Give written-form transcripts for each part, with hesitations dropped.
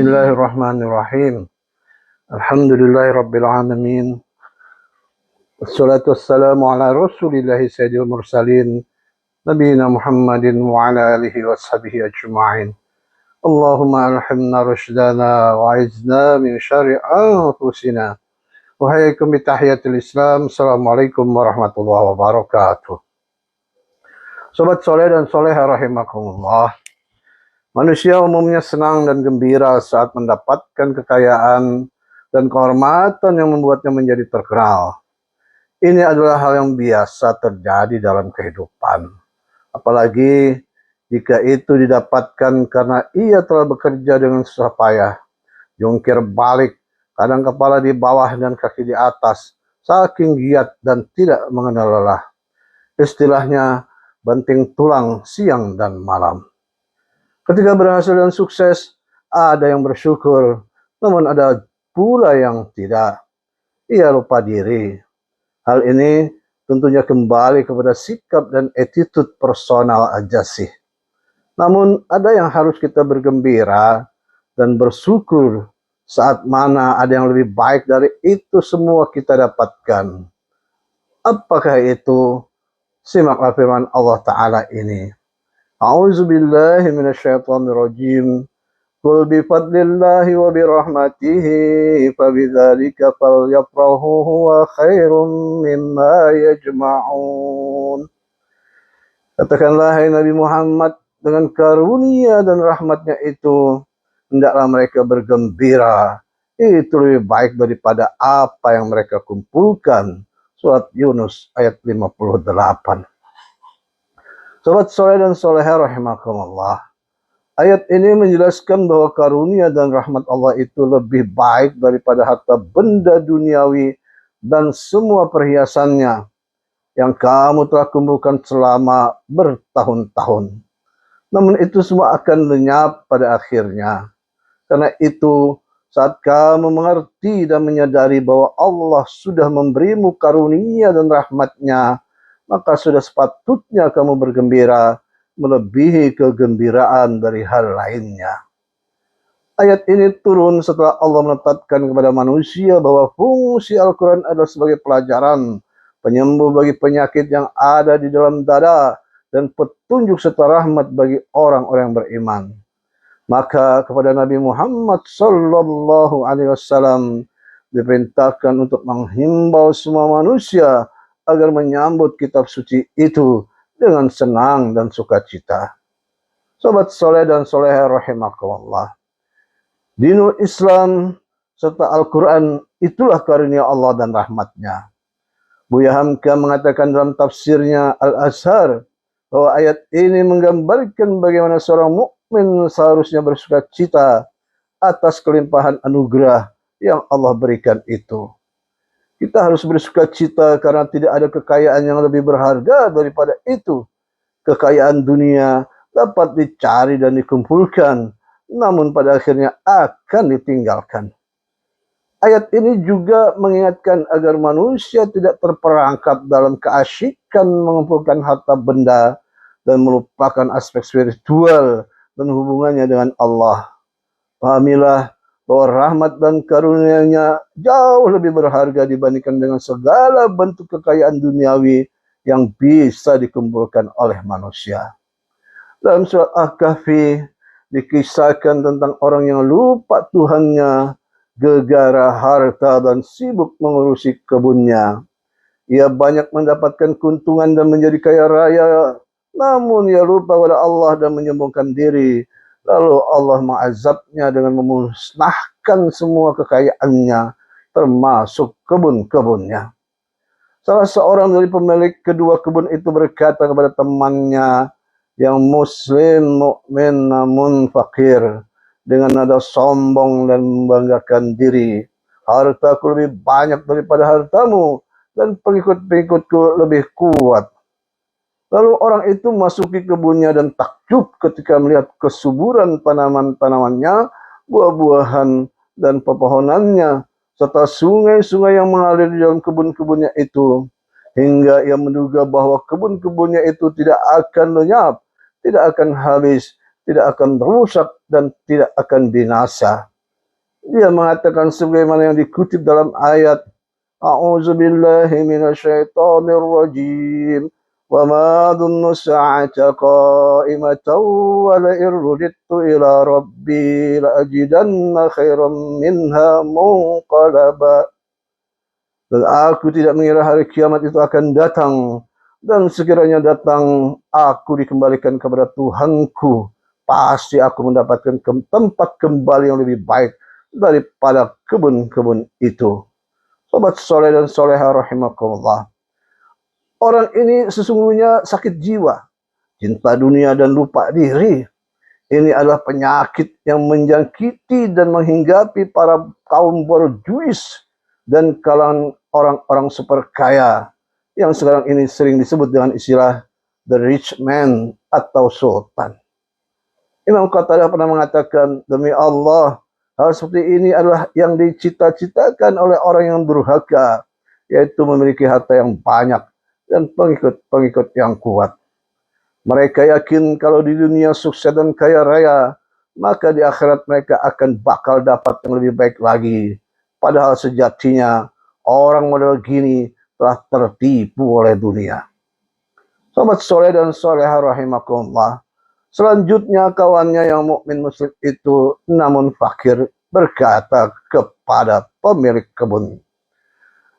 Bismillahirrahmanirrahim. Alhamdulillahirabbil alamin. Wassalatu wassalamu ala Rasulillahi sayyidil mursalin nabiyina Muhammadin wa ala alihi washabihi ajma'in. Allahumma alhimna rushdana wa izna min syarri anfusina. Wahaikum bitahiyatil Islam. Assalamualaikum warahmatullahi wabarakatuh. Sobat soleh dan soleha rahimakumullah. Manusia umumnya senang dan gembira saat mendapatkan kekayaan dan kehormatan yang membuatnya menjadi terkenal. Ini adalah hal yang biasa terjadi dalam kehidupan. Apalagi jika itu didapatkan karena ia telah bekerja dengan susah payah, jungkir balik, kadang kepala di bawah dan kaki di atas, saking giat dan tidak mengenal lelah. Istilahnya banting tulang siang dan malam. Ketika berhasil dan sukses, ada yang bersyukur, namun ada pula yang tidak. Ia lupa diri. Hal ini tentunya kembali kepada sikap dan attitude personal aja sih. Namun ada yang harus kita bergembira dan bersyukur saat mana ada yang lebih baik dari itu semua kita dapatkan. Apakah itu? Simaklah firman Allah Ta'ala ini. A'udzu billahi minasyaitonir rajim. Qul bi fadlillahi wa bi rahmatihi fabidzalika falyafrahu huwa khairum mimma yajma'un. Katakanlah hai Nabi Muhammad, dengan karunia dan rahmatnya itu hendaklah mereka bergembira. Itu lebih baik daripada apa yang mereka kumpulkan. Surat Yunus ayat 58. Sobat soleh dan soleha rahimakumullah. Ayat ini menjelaskan bahwa karunia dan rahmat Allah itu lebih baik daripada harta benda duniawi dan semua perhiasannya yang kamu telah kumpulkan selama bertahun-tahun. Namun itu semua akan lenyap pada akhirnya. Karena itu, saat kamu mengerti dan menyadari bahwa Allah sudah memberimu karunia dan rahmatnya, maka sudah sepatutnya kamu bergembira melebihi kegembiraan dari hal lainnya. Ayat ini turun setelah Allah menetapkan kepada manusia bahwa fungsi Al-Quran adalah sebagai pelajaran, penyembuh bagi penyakit yang ada di dalam dada, dan petunjuk serta rahmat bagi orang-orang yang beriman. Maka kepada Nabi Muhammad SAW diperintahkan untuk menghimbau semua manusia agar menyambut kitab suci itu dengan senang dan sukacita. Sobat soleh dan soleha rahimakumullah. Dinul Islam serta Al-Quran itulah karunia Allah dan rahmatnya. Buya Hamka mengatakan dalam tafsirnya Al-Azhar bahwa ayat ini menggambarkan bagaimana seorang mukmin seharusnya bersukacita atas kelimpahan anugerah yang Allah berikan itu. Kita harus bersukacita karena tidak ada kekayaan yang lebih berharga daripada itu. Kekayaan dunia dapat dicari dan dikumpulkan, namun pada akhirnya akan ditinggalkan. Ayat ini juga mengingatkan agar manusia tidak terperangkap dalam keasyikan mengumpulkan harta benda dan melupakan aspek spiritual dan hubungannya dengan Allah. Pahamilah bahwa rahmat dan karunia-Nya jauh lebih berharga dibandingkan dengan segala bentuk kekayaan duniawi yang bisa dikumpulkan oleh manusia. Dalam surat Al-Kahfi dikisahkan tentang orang yang lupa Tuhannya gegara harta dan sibuk mengurusi kebunnya. Ia banyak mendapatkan keuntungan dan menjadi kaya raya, namun ia lupa pada Allah dan menyombongkan diri. Lalu Allah mengazabnya dengan memusnahkan semua kekayaannya, termasuk kebun-kebunnya. Salah seorang dari pemilik kedua kebun itu berkata kepada temannya yang muslim, mukmin namun fakir, dengan nada sombong dan membanggakan diri, hartaku lebih banyak daripada hartamu, dan pengikut-pengikutku lebih kuat. Lalu orang itu memasuki kebunnya dan takjub ketika melihat kesuburan tanaman-tanamannya, buah-buahan, dan pepohonannya, serta sungai-sungai yang mengalir di dalam kebun-kebunnya itu. Hingga ia menduga bahwa kebun-kebunnya itu tidak akan lenyap, tidak akan habis, tidak akan rusak, dan tidak akan binasa. Dia mengatakan sebagaimana yang dikutip dalam ayat A'udzubillahi minasyaitonirrajim. Wa ma dhunnu sa'ata qa'imatan wa la irrudittu ila rabbi la ajidanna khairan minha munqalaba. Dan aku tidak mengira hari kiamat itu akan datang. Dan sekiranya datang, aku dikembalikan kepada Tuhanku. Pasti aku mendapatkan tempat kembali yang lebih baik daripada kebun-kebun itu. Sobat soleh dan soleha rahimakumullah. Orang ini sesungguhnya sakit jiwa, cinta dunia dan lupa diri. Ini adalah penyakit yang menjangkiti dan menghinggapi para kaum borjuis dan kalangan orang-orang super kaya yang sekarang ini sering disebut dengan istilah the rich man atau sultan. Imam Qatadah pernah mengatakan, demi Allah, hal seperti ini adalah yang dicita-citakan oleh orang yang durhaka, yaitu memiliki harta yang banyak dan pengikut-pengikut yang kuat. Mereka yakin kalau di dunia sukses dan kaya raya, maka di akhirat mereka akan bakal dapat yang lebih baik lagi. Padahal sejatinya orang model gini telah tertipu oleh dunia. Sobat soleh dan soleha rahimakumullah. Selanjutnya kawannya yang mukmin muslim itu namun fakir berkata kepada pemilik kebun,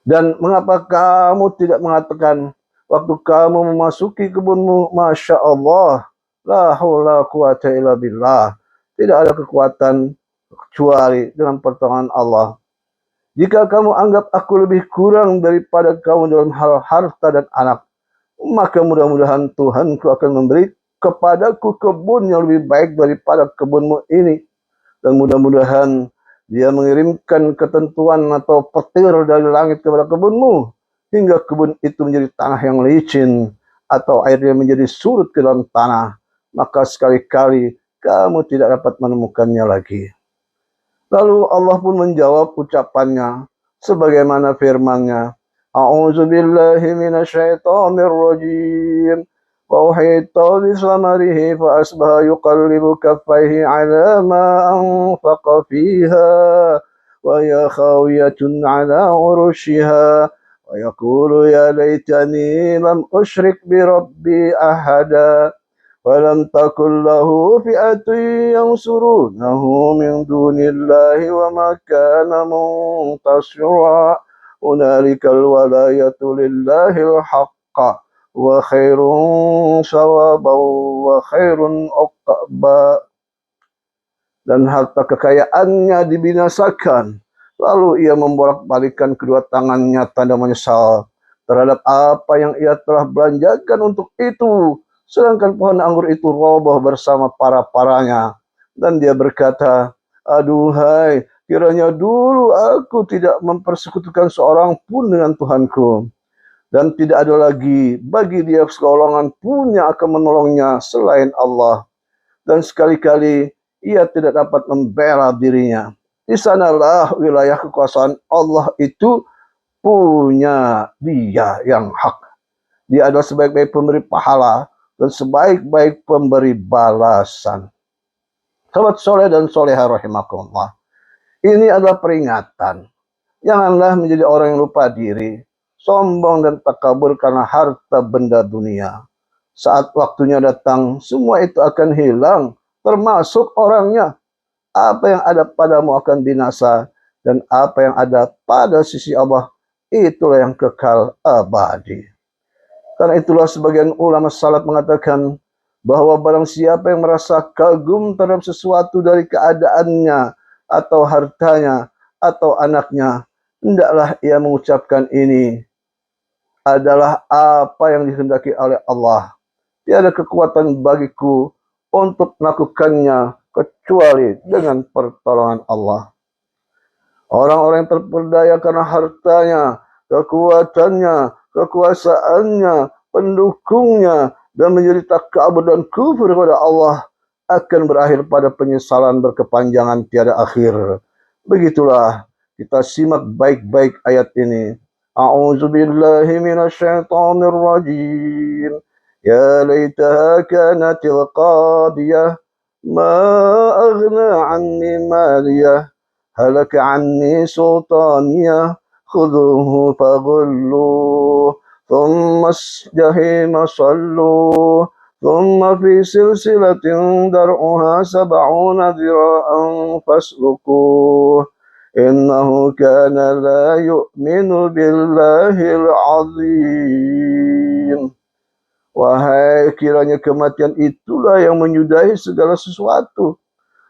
dan mengapa kamu tidak mengatakan waktu kamu memasuki kebunmu, Masya Allah, la haula quwata illa billah, tidak ada kekuatan kecuali dengan pertolongan Allah. Jika kamu anggap aku lebih kurang daripada kamu dalam hal harta dan anak, maka mudah-mudahan Tuhanku akan memberi kepadaku kebun yang lebih baik daripada kebunmu ini. Dan mudah-mudahan dia mengirimkan ketentuan atau petir dari langit kepada kebunmu, hingga kebun itu menjadi tanah yang licin, atau airnya menjadi surut ke dalam tanah. Maka sekali-kali kamu tidak dapat menemukannya lagi. Lalu Allah pun menjawab ucapannya, sebagaimana firman-Nya, A'udzubillahi minasyaitonirrajim. وأحيط بثمره فأصبح يقلب كفيه على ما أنفق فيها وهي خاوية على عروشها ويقول يا ليتني لم أشرك بربي أحدا ولم تكن له فئة ينصرونه من دون الله وما كان منتصرا هنالك الولاية لله الحق wa khairun sawaban wa khairun uqba. Dan harta kekayaannya dibinasakan, lalu ia membolak-balikkan kedua tangannya tanda menyesal terhadap apa yang ia telah belanjakan untuk itu, sedangkan pohon anggur itu roboh bersama para-paranya. Dan dia berkata, aduhai, kiranya dulu aku tidak mempersekutukan seorang pun dengan Tuhanku, dan tidak ada lagi bagi dia sekolongan pun yang akan menolongnya selain Allah. Dan sekali-kali ia tidak dapat membela dirinya. Di sanalah wilayah kekuasaan Allah itu punya dia yang hak. Dia adalah sebaik-baik pemberi pahala dan sebaik-baik pemberi balasan. Sahabat soleh dan soleha rahimakumullah. Ini adalah peringatan. Janganlah menjadi orang yang lupa diri, sombong dan takabur karena harta benda dunia. Saat waktunya datang, semua itu akan hilang, termasuk orangnya. Apa yang ada padamu akan binasa, dan apa yang ada pada sisi Allah, itulah yang kekal abadi. Karena itulah sebagian ulama salaf mengatakan bahwa barang siapa yang merasa kagum terhadap sesuatu dari keadaannya, atau hartanya, atau anaknya, hendaklah ia mengucapkan ini adalah apa yang dikehendaki oleh Allah. Tiada kekuatan bagiku untuk melakukannya kecuali dengan pertolongan Allah. Orang-orang yang terperdaya karena hartanya, kekuatannya, kekuasaannya, pendukungnya, dan menjadi takabur dan kufur kepada Allah, akan berakhir pada penyesalan berkepanjangan tiada akhir. Begitulah, kita simak baik-baik ayat ini. أعوذ بالله من الشيطان الرجيم يا ليتها كانت القاضية ما أغنى عني مالية هلك عني سلطانية خذوه فغلوه ثم الجحيم صلوه ثم في سلسلة درعها 70 ذراعا فاسلكوه إنه كان لا يؤمن بالله العظيم. Wahai, kiranya kematian itulah yang menyudahi segala sesuatu.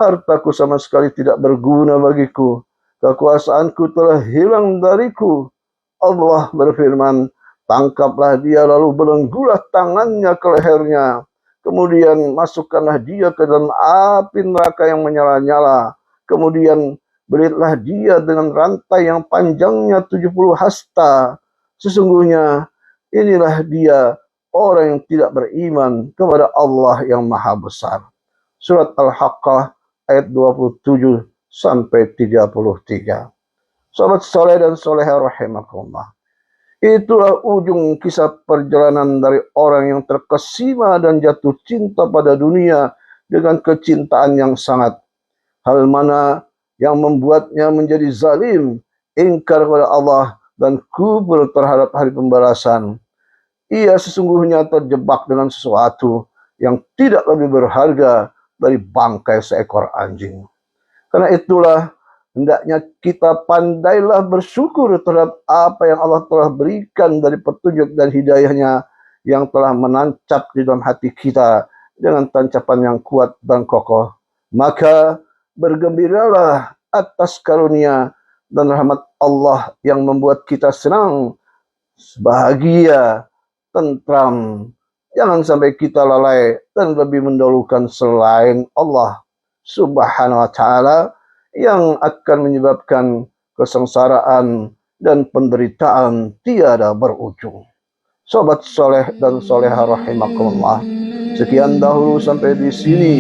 Hartaku sama sekali tidak berguna bagiku. Kekuasaanku telah hilang dariku. Allah berfirman, tangkaplah dia lalu belenggulah tangannya ke lehernya. Kemudian masukkanlah dia ke dalam api neraka yang menyala-nyala. Kemudian belitlah dia dengan rantai yang panjangnya 70 hasta. Sesungguhnya inilah dia orang yang tidak beriman kepada Allah yang Maha Besar. Surat Al-Haqqah ayat 27 sampai 33. Sahabat soleh dan soleha rahimakumullah. Itulah ujung kisah perjalanan dari orang yang terkesima dan jatuh cinta pada dunia dengan kecintaan yang sangat. Hal mana yang membuatnya menjadi zalim, ingkar kepada Allah, dan kufur terhadap hari pembalasan. Ia sesungguhnya terjebak dengan sesuatu yang tidak lebih berharga dari bangkai seekor anjing. Karena itulah hendaknya kita pandailah bersyukur terhadap apa yang Allah telah berikan dari petunjuk dan hidayahnya yang telah menancap di dalam hati kita dengan tancapan yang kuat dan kokoh. Maka bergembiralah atas karunia dan rahmat Allah yang membuat kita senang, bahagia, tentram. Jangan sampai kita lalai dan lebih mendahulukan selain Allah Subhanahu wa ta'ala yang akan menyebabkan kesengsaraan dan penderitaan tiada berujung. Sobat soleh dan soleha rahimakumullah, sekian dahulu sampai di sini.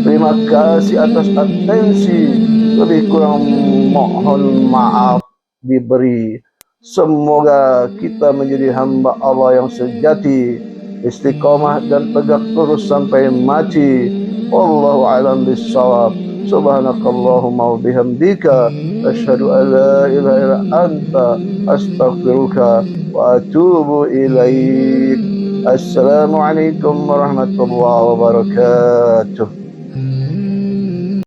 Terima kasih atas atensi. Lebih kurang mohon maaf diberi. Semoga kita menjadi hamba Allah yang sejati, istiqomah dan tegak lurus sampai mati. Wallahu a'lam bishawab. Subhanakallahumma wa bihamdika asyhadu an la ilaha illa anta astaghfiruka wa atubu ilaik. Assalamualaikum warahmatullahi wabarakatuh.